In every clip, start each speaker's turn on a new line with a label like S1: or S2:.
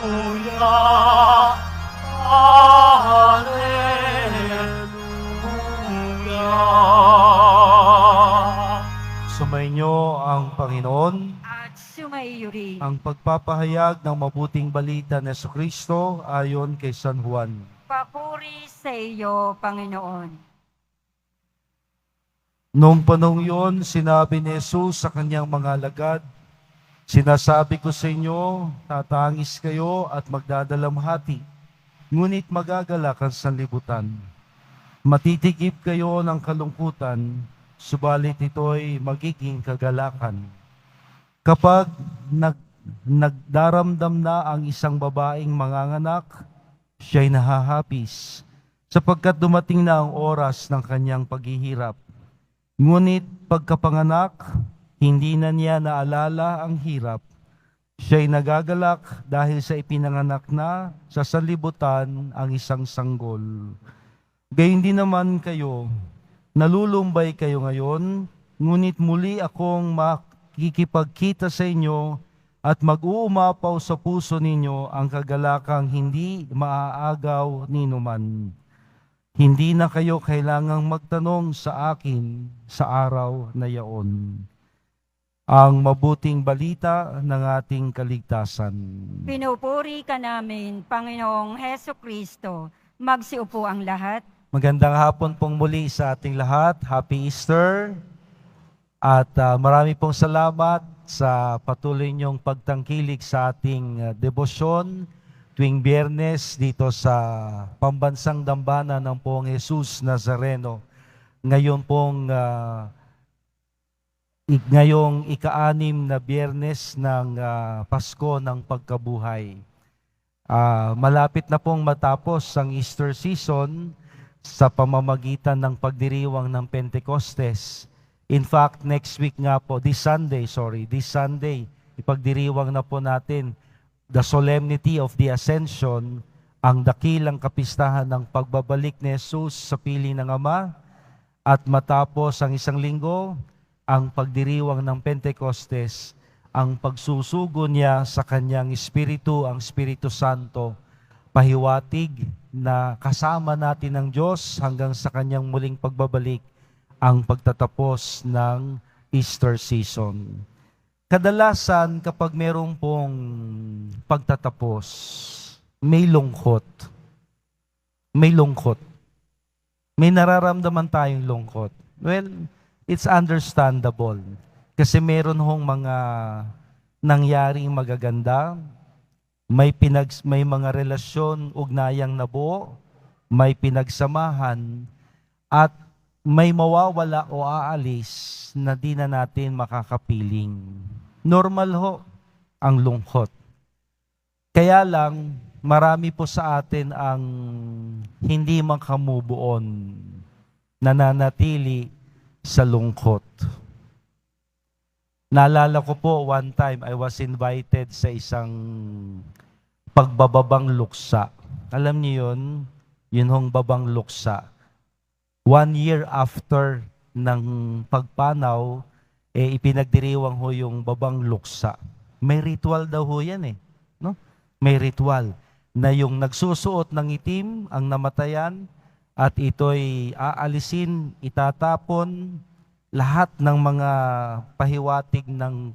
S1: Sumainyo ang Panginoon.
S2: At sumaiyo rin.
S1: Ang pagpapahayag ng mabuting balita ni Jesucristo ayon kay San Juan.
S2: Papuri sa iyo, Panginoon.
S1: Noong panahong yun, sinabi ni Jesus sa kanyang mga alagad, "Sinasabi ko sa inyo, tatangis kayo at magdadalamhati, ngunit magagalak ang sanlibutan. Matitigib kayo ng kalungkutan, subalit ito'y magiging kagalakan. Kapag nagdaramdam na ang isang babaeng manganganak, siya'y nahahapis, sapagkat dumating na ang oras ng kanyang paghihirap. Ngunit pagkapanganak, hindi na niya naalala ang hirap. Siya'y nagagalak dahil sa ipinanganak na sa sanlibutan ang isang sanggol. Gayon din naman kayo, nalulumbay kayo ngayon, ngunit muli akong makikipagkita sa inyo at mag-uumapaw sa puso ninyo ang kagalakang hindi maaagaw ninuman. Hindi na kayo kailangang magtanong sa akin sa araw na yaon." Ang mabuting balita ng ating kaligtasan.
S2: Pinupuri ka namin, Panginoong Heso Kristo. Magsiupo ang lahat.
S1: Magandang hapon pong muli sa ating lahat. Happy Easter. At marami pong salamat sa patuloy niyong pagtangkilik sa ating debosyon tuwing Biyernes dito sa Pambansang Dambana ng Poong Jesus Nazareno. Ngayon pong ngayong ika-6 na Biyernes ng Pasko ng Pagkabuhay. Malapit na pong matapos ang Easter season sa pamamagitan ng pagdiriwang ng Pentecostes. In fact, next week nga po, this Sunday, ipagdiriwang na po natin the solemnity of the Ascension, ang dakilang kapistahan ng pagbabalik ni Jesus sa piling ng Ama, at matapos ang isang linggo, ang pagdiriwang ng Pentecostes, ang pagsusugo niya sa kanyang Espiritu, ang Espiritu Santo, pahiwatig na kasama natin ang Diyos hanggang sa kanyang muling pagbabalik, ang pagtatapos ng Easter season. Kadalasan kapag merong pong pagtatapos, may lungkot. May lungkot. May nararamdaman tayong lungkot. Well, it's understandable. Kasi meron hong mga nangyaring magaganda, may mga relasyon, ugnayang nabuo, may pinagsamahan, at may mawawala o aalis na di na natin makakapiling. Normal ho ang lungkot. Kaya lang, marami po sa atin ang hindi makamove on, nananatili sa lungkot. Naalala ko po, one time I was invited sa isang pagbababang luksa. Alam niyo yun? Yun hong babang luksa. 1 year after ng pagpanaw, ipinagdiriwang ho yung babang luksa. May ritual daw ho yan no? May ritual na yung nagsusuot ng itim ang namatayan at ito'y aalisin, itatapon, lahat ng mga pahiwatig ng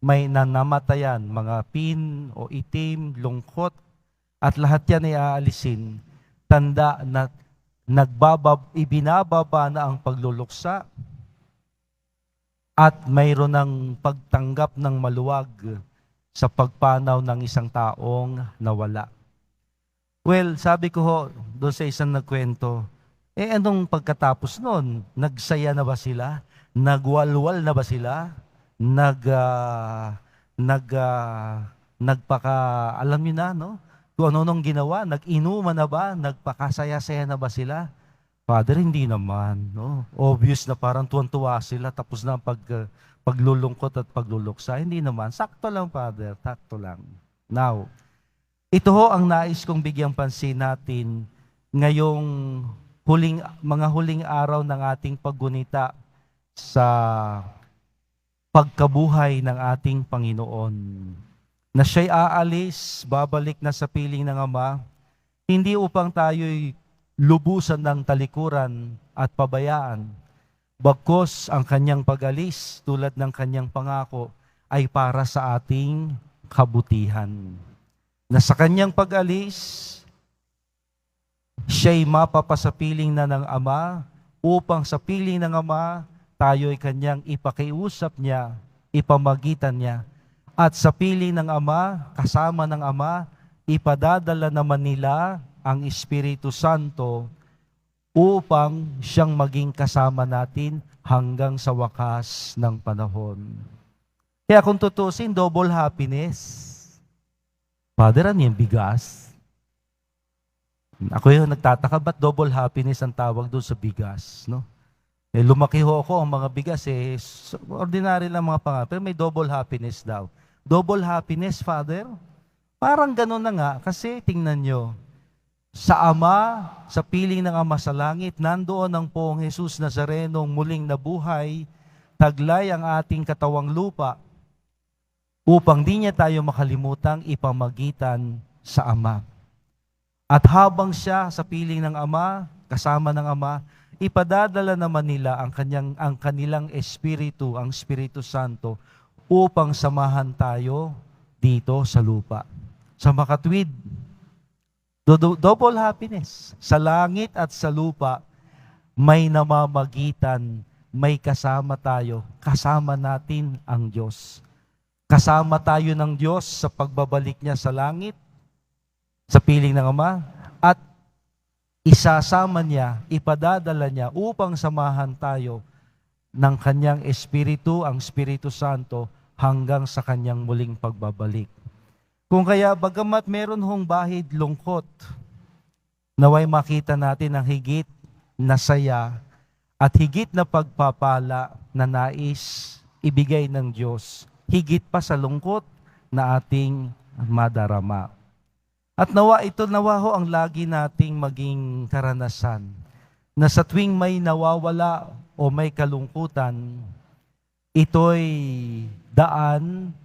S1: may namatayan, mga pin o itim, lungkot, at lahat yan ay aalisin. Tanda na ibinababa na ang pagluluksa at mayroon ng pagtanggap ng maluwag sa pagpanaw ng isang taong nawala. Well, sabi ko ho, doon sa isang nagkwento, anong pagkatapos nun? Nagsaya na ba sila? Nagwalwal na ba sila? Alam niyo na, no? Kung ano-anong ginawa, nag-inuman na ba? Nagpakasaya-saya na ba sila? Father, hindi naman, no? Obvious na parang tuwan-tuwa sila, tapos na ang paglulungkot at pagluluksa. Hindi naman. Sakto lang, Father. Sakto lang. Now, ito ho ang nais kong bigyang pansin natin ngayong mga huling araw ng ating paggunita sa pagkabuhay ng ating Panginoon. na siya'y aalis, babalik na sa piling ng Ama, hindi upang tayo'y lubusan ng talikuran at pabayaan. Bagkus ang kanyang pag-alis, tulad ng kanyang pangako, ay para sa ating kabutihan. Na sa kanyang pag-alis, siya'y mapapasapiling na ng Ama, upang sa piling ng Ama, tayo'y kanyang ipakiusap niya, ipamagitan niya. At sa piling ng Ama, kasama ng Ama, ipadadala naman nila ang Espiritu Santo upang siyang maging kasama natin hanggang sa wakas ng panahon. Kaya kung tutusin, double happiness. Father, ano yung bigas? Ako yung nagtataka, ba't double happiness ang tawag doon sa bigas? No? Lumaki ho ako, ang mga bigas, ordinary lang mga pangalan, pero may double happiness daw. Double happiness, Father? Parang gano'n na nga, kasi tingnan nyo, sa Ama, sa piling ng Ama sa langit, nandoon ang Poong Jesus Nazarenong muling nabuhay, taglay ang ating katawang lupa, upang di niya tayo makalimutan ipamagitan sa Ama. At habang siya sa piling ng Ama, kasama ng Ama, ipadadala naman nila ang kanilang Espiritu, ang Espiritu Santo, upang samahan tayo dito sa lupa. Sa makatwid, double happiness. Sa langit at sa lupa, may namamagitan, may kasama tayo, kasama natin ang Diyos. Kasama tayo ng Diyos sa pagbabalik niya sa langit, sa piling ng Ama, at isasama niya, ipadadala niya upang samahan tayo ng kanyang Espiritu, ang Espiritu Santo, hanggang sa kanyang muling pagbabalik. Kung kaya, bagamat meron hong bahid lungkot, naway makita natin ang higit na saya at higit na pagpapala na nais ibigay ng Diyos, higit pa sa lungkot na ating madarama. At nawa ho ang lagi nating maging karanasan, na sa tuwing may nawawala o may kalungkutan, ito'y daan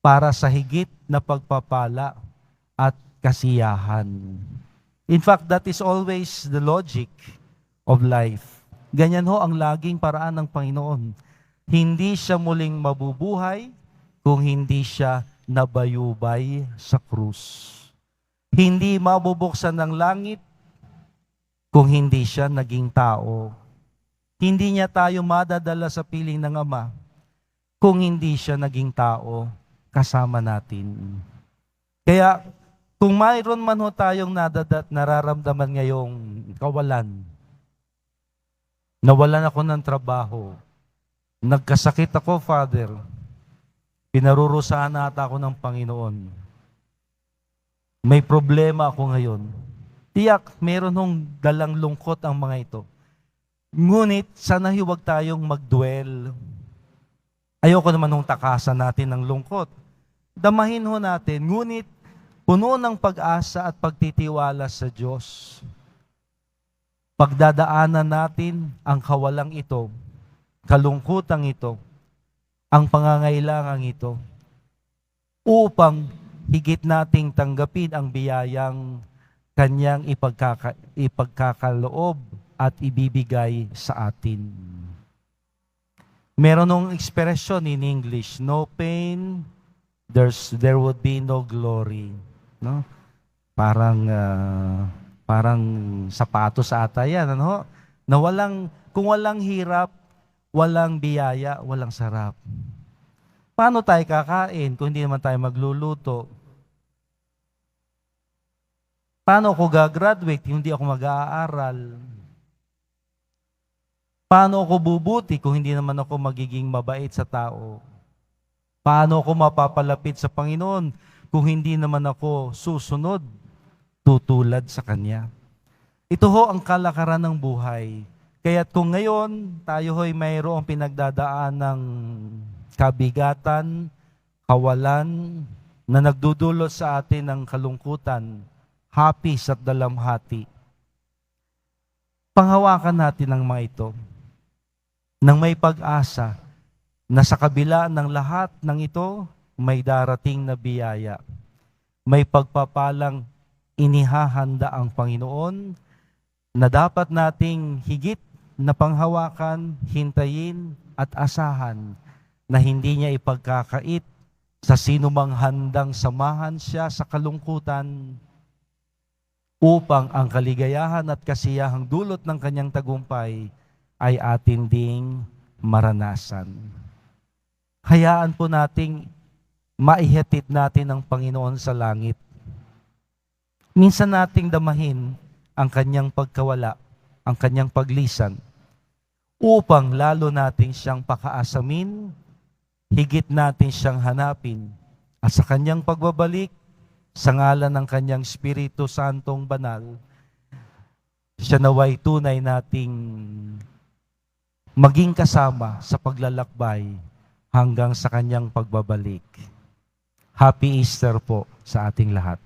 S1: para sa higit na pagpapala at kasiyahan. In fact, that is always the logic of life. Ganyan ho ang laging paraan ng Panginoon. Hindi siya muling mabubuhay kung hindi siya nabayubay sa krus. Hindi mabubuksan ng langit kung hindi siya naging tao. Hindi niya tayo madadala sa piling ng Ama kung hindi siya naging tao kasama natin. Kaya, kung mayroon man ho tayong nararamdaman ngayong kawalan, nawalan ako ng trabaho, nagkasakit ako, Father, pinarurusahan ata ako ng Panginoon, may problema ako ngayon, tiyak, meron hong dalang lungkot ang mga ito. Ngunit, sana huwag tayong mag-dwell. Ayoko naman hong takasan natin ng lungkot. Damahin ho natin, ngunit puno ng pag-asa at pagtitiwala sa Diyos. Pagdadaanan natin ang kawalang ito, kalungkutang ito, ang pangangailangang ito, upang higit nating tanggapin ang biyayang kanyang ipagkakaloob at ibibigay sa atin. Meron nung expression in English, no pain, there would be no glory. No? Parang sapatos ata yan. Ano? Na kung walang hirap, walang biyaya, walang sarap. Paano tayo kakain kung hindi naman tayo magluluto? Paano ako gagraduate kung hindi ako mag-aaral? Paano ako bubuti kung hindi naman ako magiging mabait sa tao? Paano ako mapapalapit sa Panginoon kung hindi naman ako susunod, tutulad sa Kanya? Ito ho ang kalakaran ng buhay. Kaya't kung ngayon tayo ho'y mayroong pinagdadaan ng kabigatan, kawalan, na nagdudulot sa atin ng kalungkutan, hapis at dalamhati, panghawakan natin ang mga ito nang may pag-asa na sa kabila ng lahat ng ito, may darating na biyaya. May pagpapalang inihahanda ang Panginoon na dapat nating higit na panghawakan, hintayin at asahan na hindi niya ipagkakait sa sinumang handang samahan siya sa kalungkutan upang ang kaligayahan at kasiyahang dulot ng kanyang tagumpay ay atin ding maranasan. Hayaan po nating maihatid natin ang Panginoon sa langit. Minsan nating damahin ang kanyang pagkawala, ang kanyang paglisan, upang lalo nating siyang pakaasamin, higit natin siyang hanapin, at sa kanyang pagbabalik, sa ngalan ng kanyang Espiritu Santong Banal, siya naway tunay nating maging kasama sa paglalakbay hanggang sa kanyang pagbabalik. Happy Easter po sa ating lahat.